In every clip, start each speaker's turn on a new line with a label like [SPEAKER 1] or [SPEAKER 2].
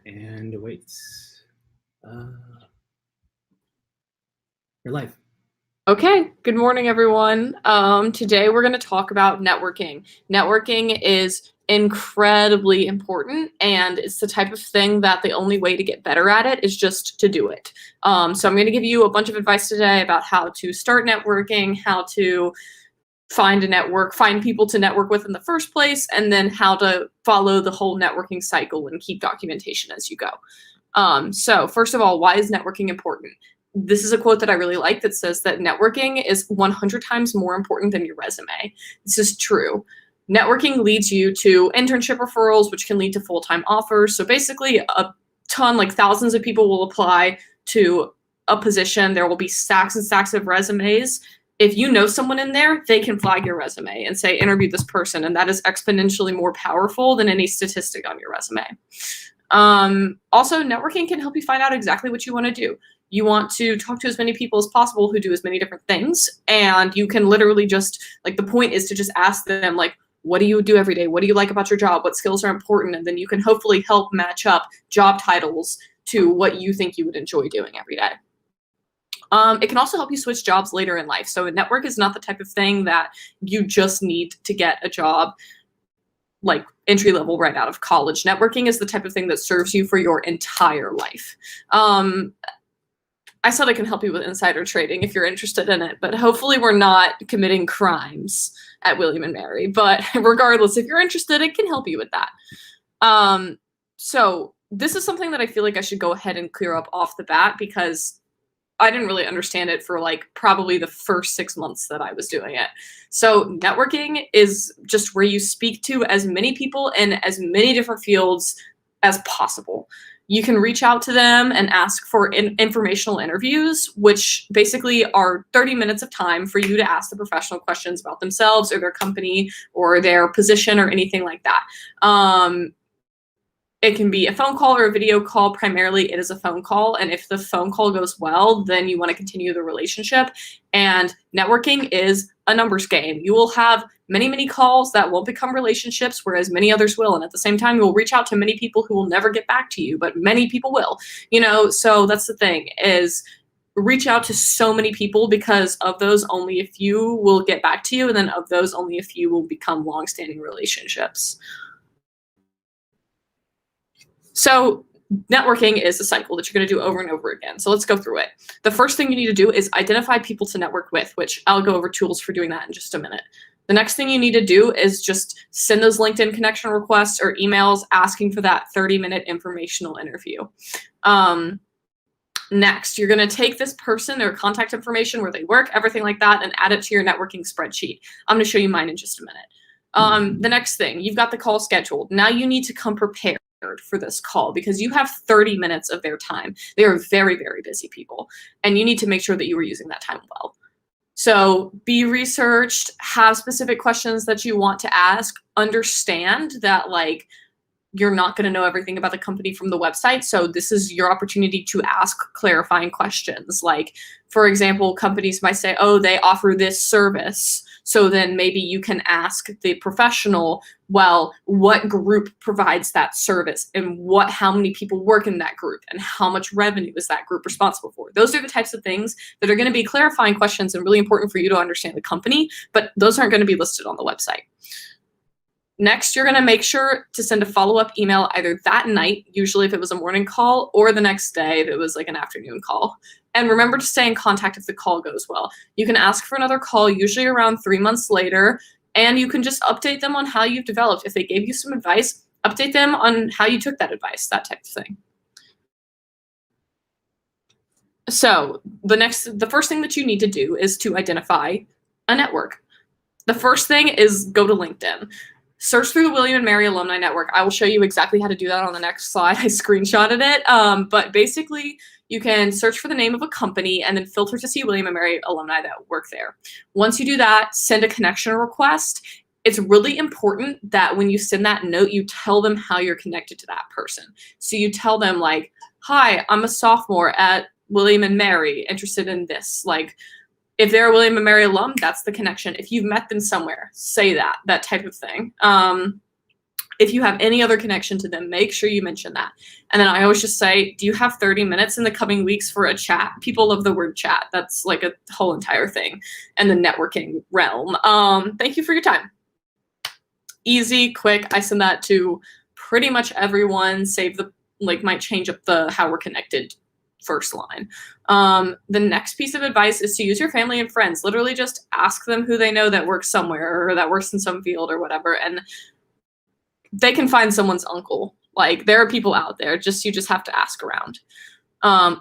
[SPEAKER 1] And wait. Your life.
[SPEAKER 2] Okay, good morning, everyone. Today we're going to talk about networking. Networking is incredibly important, and it's the type of thing that the only way to get better at it is just to do it. So I'm going to give you a bunch of advice today about how to start networking, how to find a network, find people to network with in the first place, and then how to follow the whole networking cycle and keep documentation as you go. So first of all, why is networking important? This is a quote that I really like that says that networking is 100 times more important than your resume. This is true. Networking leads you to internship referrals, which can lead to full-time offers. So basically a ton, like thousands of people will apply to a position. There will be stacks and stacks of resumes. If you know someone in there, they can flag your resume and say, interview this person. And that is exponentially more powerful than any statistic on your resume. Also, networking can help you find out exactly what you want to do. You want to talk to as many people as possible who do as many different things. And you can literally just, like, the point is to just ask them, like, what do you do every day? What do you like about your job? What skills are important? And then you can hopefully help match up job titles to what you think you would enjoy doing every day. It can also help you switch jobs later in life. So a network is not the type of thing that you just need to get a job like entry level right out of college. Networking is the type of thing that serves you for your entire life. I said I can help you with insider trading if you're interested in it, but hopefully we're not committing crimes at William & Mary. But regardless, if you're interested, it can help you with that. So this is something that I feel like I should go ahead and clear up off the bat because I didn't really understand it for like probably the first 6 months that I was doing it. So networking is just where you speak to as many people in as many different fields as possible. You can reach out to them and ask for informational interviews, which basically are 30 minutes of time for you to ask the professional questions about themselves or their company or their position or anything like that. It can be a phone call or a video call. Primarily, it is a phone call. And if the phone call goes well, then you want to continue the relationship. And networking is a numbers game. You will have many, many calls that won't become relationships, whereas many others will. And at the same time, you'll reach out to many people who will never get back to you, but many people will. So that's the thing is reach out to so many people because of those, only a few will get back to you. And then of those, only a few will become long-standing relationships. So networking is a cycle that you're going to do over and over again. So let's go through it. The first thing you need to do is identify people to network with, which I'll go over tools for doing that in just a minute. The next thing you need to do is just send those LinkedIn connection requests or emails asking for that 30-minute informational interview. Next, you're going to take this person, their contact information, where they work, everything like that, and add it to your networking spreadsheet. I'm going to show you mine in just a minute. The next thing, you've got the call scheduled. Now you need to come prepared for this call because you have 30 minutes of their time. They are very, very busy people, and you need to make sure that you are using that time well. So be researched, have specific questions that you want to ask, understand that like you're not going to know everything about the company from the website. So this is your opportunity to ask clarifying questions. Like, for example, companies might say, oh, they offer this service. So then maybe you can ask the professional, well, what group provides that service and how many people work in that group and how much revenue is that group responsible for? Those are the types of things that are going to be clarifying questions and really important for you to understand the company, but those aren't going to be listed on the website. Next, you're going to make sure to send a follow-up email either that night, usually if it was a morning call, or the next day if it was like an afternoon call. And remember to stay in contact if the call goes well. You can ask for another call, usually around 3 months later, and you can just update them on how you've developed. If they gave you some advice, update them on how you took that advice, that type of thing. So the first thing that you need to do is to identify a network. The first thing is go to LinkedIn. Search through the William & Mary Alumni Network. I will show you exactly how to do that on the next slide. I screenshotted it. But basically, you can search for the name of a company and then filter to see William & Mary alumni that work there. Once you do that, send a connection request. It's really important that when you send that note, you tell them how you're connected to that person. So you tell them like, hi, I'm a sophomore at William & Mary, interested in this. Like, if they're a William & Mary alum, that's the connection. If you've met them somewhere, say that type of thing. If you have any other connection to them, make sure you mention that. And then I always just say, do you have 30 minutes in the coming weeks for a chat? People love the word chat. That's like a whole entire thing in the networking realm. Thank you for your time. Easy, quick. I send that to pretty much everyone, save the, like, might change up the how we're connected first line. The next piece of advice is to use your family and friends. Literally just ask them who they know that works somewhere or that works in some field or whatever, and they can find someone's uncle. Like, there are people out there, you just have to ask around.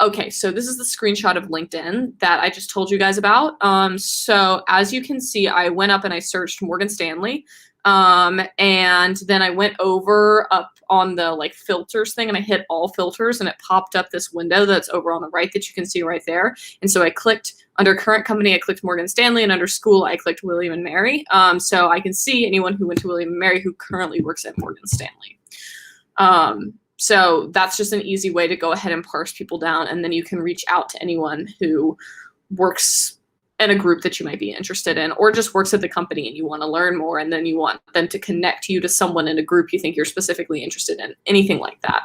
[SPEAKER 2] Okay, so this is the screenshot of LinkedIn that I just told you guys about. So as you can see, I went up and I searched Morgan Stanley. And then I went over up on the like filters thing and I hit all filters and it popped up this window that's over on the right that you can see right there. And so I clicked under current company, I clicked Morgan Stanley, and under school, I clicked William and Mary. So I can see anyone who went to William and Mary who currently works at Morgan Stanley. So that's just an easy way to go ahead and parse people down. And then you can reach out to anyone who works in a group that you might be interested in, or just works at the company and you want to learn more, and then you want them to connect you to someone in a group you think you're specifically interested in, anything like that.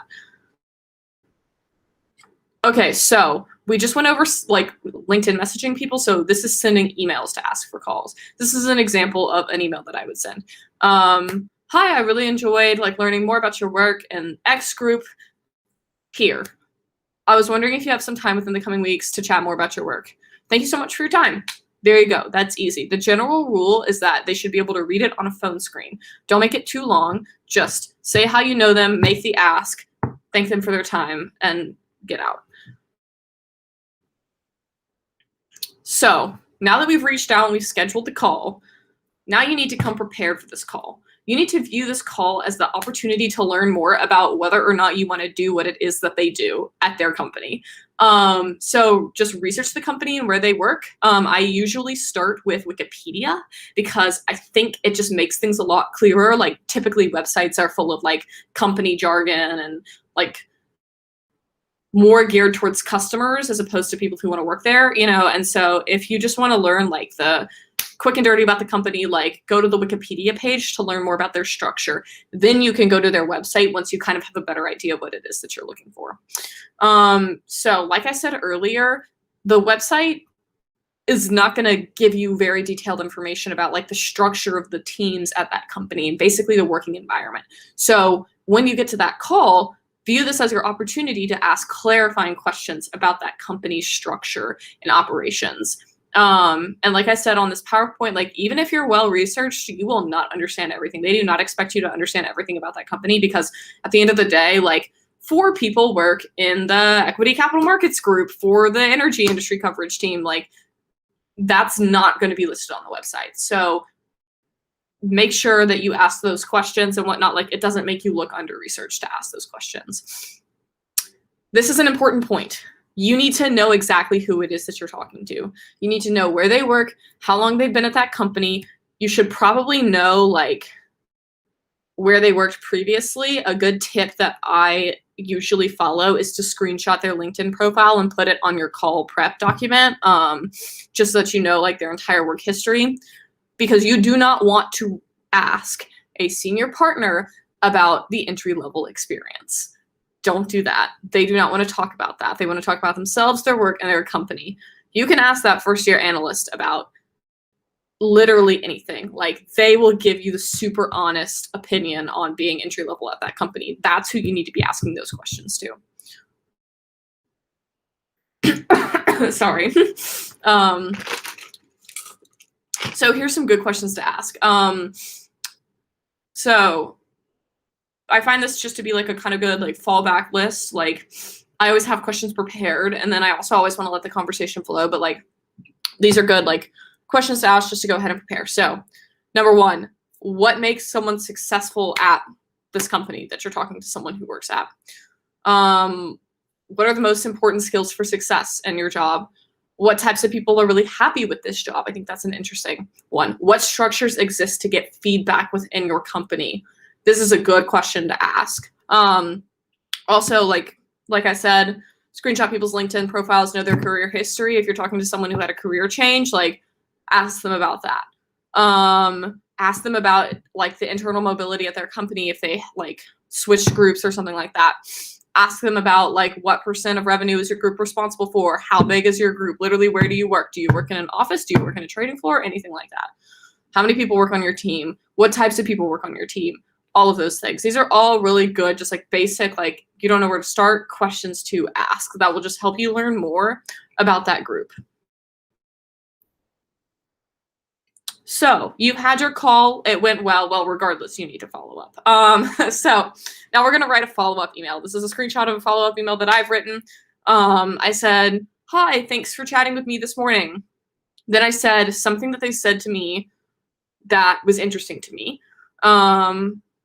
[SPEAKER 2] Okay, so we just went over like LinkedIn messaging people. So this is sending emails to ask for calls. This is an example of an email that I would send. Hi, I really enjoyed like learning more about your work in X group here. I was wondering if you have some time within the coming weeks to chat more about your work. Thank you so much for your time. There you go. That's easy. The general rule is that they should be able to read it on a phone screen. Don't make it too long. Just say how you know them, make the ask, thank them for their time, and get out. So now that we've reached out and we've scheduled the call, now you need to come prepared for this call. You need to view this call as the opportunity to learn more about whether or not you want to do what it is that they do at their company. So just research the company and where they work. I usually start with Wikipedia because I think it just makes things a lot clearer. Like typically websites are full of like company jargon and like more geared towards customers as opposed to people who want to work there, you know? And so if you just want to learn like the quick and dirty about the company, like go to the Wikipedia page to learn more about their structure. Then you can go to their website once you kind of have a better idea of what it is that you're looking for. So like I said earlier, the website is not going to give you very detailed information about like the structure of the teams at that company and basically the working environment. So when you get to that call, view this as your opportunity to ask clarifying questions about that company's structure and operations. And like I said on this PowerPoint, like even if you're well-researched, you will not understand everything. They do not expect you to understand everything about that company because at the end of the day, like 4 people work in the equity capital markets group for the energy industry coverage team. Like that's not going to be listed on the website. So make sure that you ask those questions and whatnot. Like it doesn't make you look under-researched to ask those questions. This is an important point. You need to know exactly who it is that you're talking to. You need to know where they work, how long they've been at that company. You should probably know like where they worked previously. A good tip that I usually follow is to screenshot their LinkedIn profile and put it on your call prep document, just so that you know like their entire work history, because you do not want to ask a senior partner about the entry-level experience. Don't do that. They do not want to talk about that. They want to talk about themselves, their work, and their company. You can ask that first-year analyst about literally anything. Like they will give you the super honest opinion on being entry-level at that company. That's who you need to be asking those questions to. Sorry. So here's some good questions to ask. So I find this just to be like a kind of good like fallback list. Like I always have questions prepared, and then I also always want to let the conversation flow, but like these are good like questions to ask just to go ahead and prepare. So number 1, what makes someone successful at this company that you're talking to someone who works at? What are the most important skills for success in your job? What types of people are really happy with this job? I think that's an interesting one. What structures exist to get feedback within your company? This is a good question to ask. Also, like I said, screenshot people's LinkedIn profiles, know their career history. If you're talking to someone who had a career change, like ask them about that. ask them about like the internal mobility at their company if they like switched groups or something like that. Ask them about like what percent of revenue is your group responsible for? How big is your group? Literally, where do you work? Do you work in an office? Do you work in a trading floor? Anything like that. How many people work on your team? What types of people work on your team? All of those things. These are all really good, just like basic, like you don't know where to start, questions to ask that will just help you learn more about that group. So you've had your call, it went well. Well, regardless, you need to follow up. So now we're gonna write a follow-up email. This is a screenshot of a follow-up email that I've written. I said, hi, thanks for chatting with me this morning. Then I said something that they said to me that was interesting to me.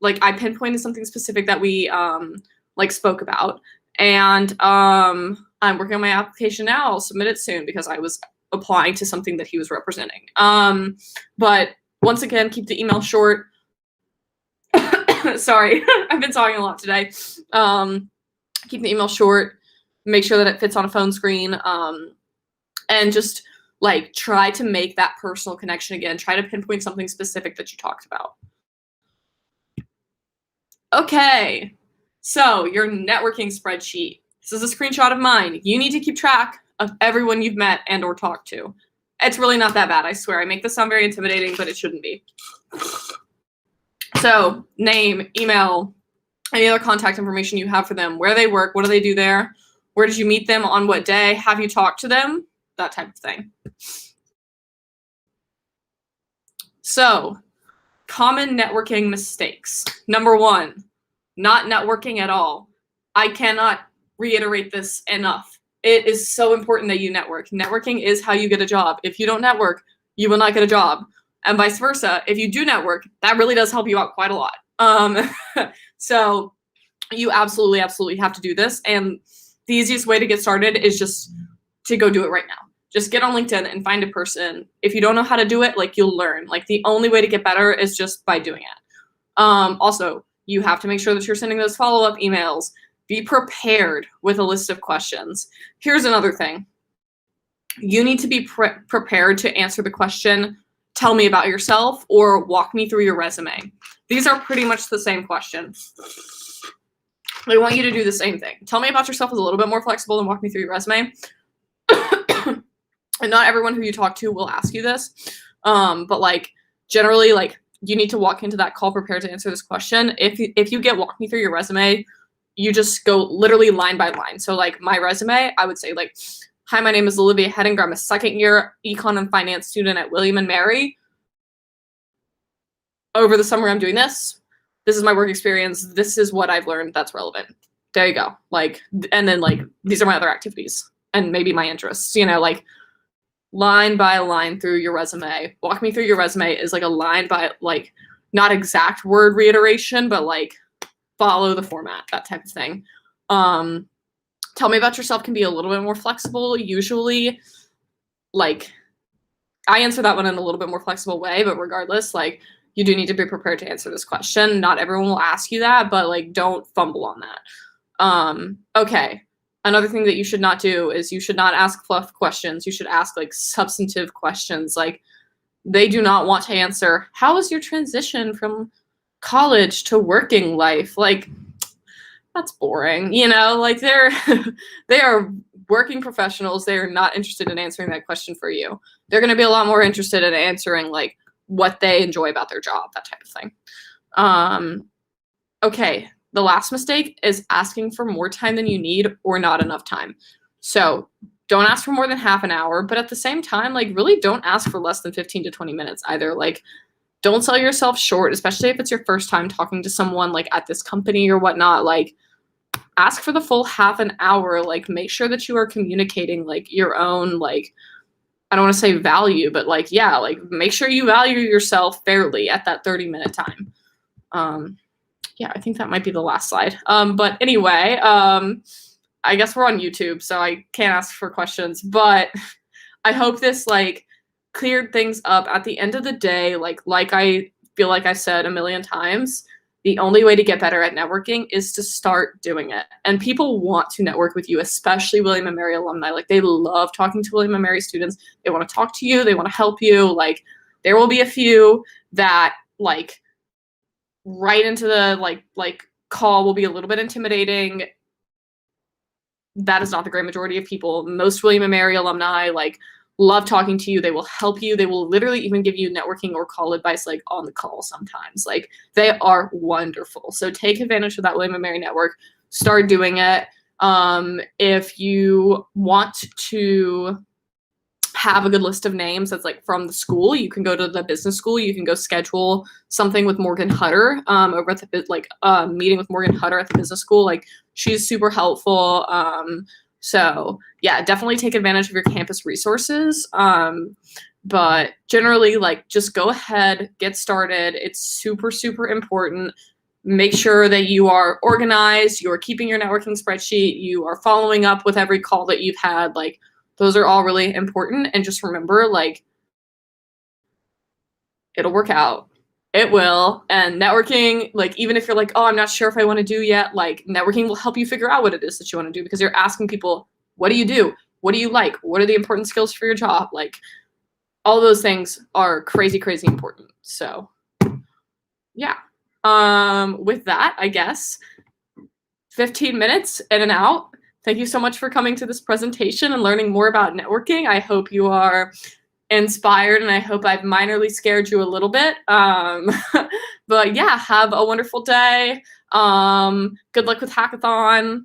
[SPEAKER 2] Like I pinpointed something specific that we like spoke about. And I'm working on my application now. I'll submit it soon because I was applying to something that he was representing. But once again, keep the email short. Sorry, I've been talking a lot today. Keep the email short, make sure that it fits on a phone screen, and just like try to make that personal connection again. Try to pinpoint something specific that you talked about. Okay, so your networking spreadsheet. This is a screenshot of mine. You need to keep track of everyone you've met and or talked to. It's really not that bad, I swear. I make this sound very intimidating, but it shouldn't be. So name, email, any other contact information you have for them, where they work, what do they do there, where did you meet them, on what day, have you talked to them, that type of thing. So common networking mistakes. Number one, not networking at all. I cannot reiterate this enough. It is so important that you network. Networking is how you get a job. If you don't network, you will not get a job. And vice versa. If you do network, that really does help you out quite a lot. So you absolutely have to do this. And the easiest way to get started is just to go do it right now. Just get on LinkedIn and find a person. If you don't know how to do it, like you'll learn. Like the only way to get better is just by doing it. Also, you have to make sure that you're sending those follow-up emails. Be prepared with a list of questions. Here's another thing. You need to be prepared to answer the question, tell me about yourself, or walk me through your resume. These are pretty much the same question. They want you to do the same thing. Tell me about yourself is a little bit more flexible than walk me through your resume. And not everyone who you talk to will ask you this. But like generally, like you need to walk into that call prepared to answer this question. If you get walk me through your resume, you just go literally line by line. So like my resume, I would say like, hi, my name is Olivia Hedinger. I'm a second-year econ and finance student at William & Mary. Over the summer, I'm doing this. This is my work experience. This is what I've learned that's relevant. There you go. Like, and then like, these are my other activities and maybe my interests, you know, like line by line through your resume. Walk me through your resume is like a line by like, not exact word reiteration, but like follow the format, that type of thing. Tell me about yourself can be a little bit more flexible. Usually, like, I answer that one in a little bit more flexible way, but regardless, like, you do need to be prepared to answer this question. Not everyone will ask you that, but, like, don't fumble on that. Okay. Another thing that you should not do is you should not ask fluff questions. You should ask, like, substantive questions. Like, they do not want to answer, how was your transition from college to working life? Like, that's boring, you know, like they are working professionals. They are not interested in answering that question for you. They're going to be a lot more interested in answering like what they enjoy about their job, that type of thing. Okay. The last mistake is asking for more time than you need or not enough time. So don't ask for more than half an hour, but at the same time, like really don't ask for less than 15 to 20 minutes either. Like don't sell yourself short, especially if it's your first time talking to someone like at this company or whatnot. Like ask for the full half an hour. Like make sure that you are communicating like your own, like, I don't want to say value, but like, yeah, like make sure you value yourself fairly at that 30-minute time. Yeah, I think that might be the last slide. But anyway, I guess we're on YouTube, so I can't ask for questions, but I hope this like cleared things up. At the end of the day, like I feel like I said a million times, the only way to get better at networking is to start doing it. And people want to network with you, especially William & Mary alumni. Like they love talking to William & Mary students. They want to talk to you. They want to help you. Like There will be a few that like right into the like call will be a little bit intimidating. That is not the great majority of people. Most William and Mary alumni like love talking to you. They will help you. They will literally even give you networking or call advice like on the call sometimes. Like they are wonderful. So take advantage of that William and Mary network. Start doing it. If you want to have a good list of names that's like from the school, you can go to the business school. You can go schedule something with Morgan Hutter over at the meeting with Morgan Hutter at the business school. Like she's super helpful. So yeah, definitely take advantage of your campus resources. But generally, like just go ahead, get started. It's super, super important. Make sure that you are organized, you are keeping your networking spreadsheet, you are following up with every call that you've had. Like those are all really important. And just remember, like, it'll work out. It will. And networking, like, even if you're like, oh, I'm not sure if I want to do yet, like, networking will help you figure out what it is that you want to do because you're asking people, what do you do? What do you like? What are the important skills for your job? Like, all those things are crazy, crazy important. So, yeah. With that, I guess, 15 minutes in and out. Thank you so much for coming to this presentation and learning more about networking. I hope you are inspired and I hope I've minorly scared you a little bit. But yeah, have a wonderful day. Good luck with hackathon.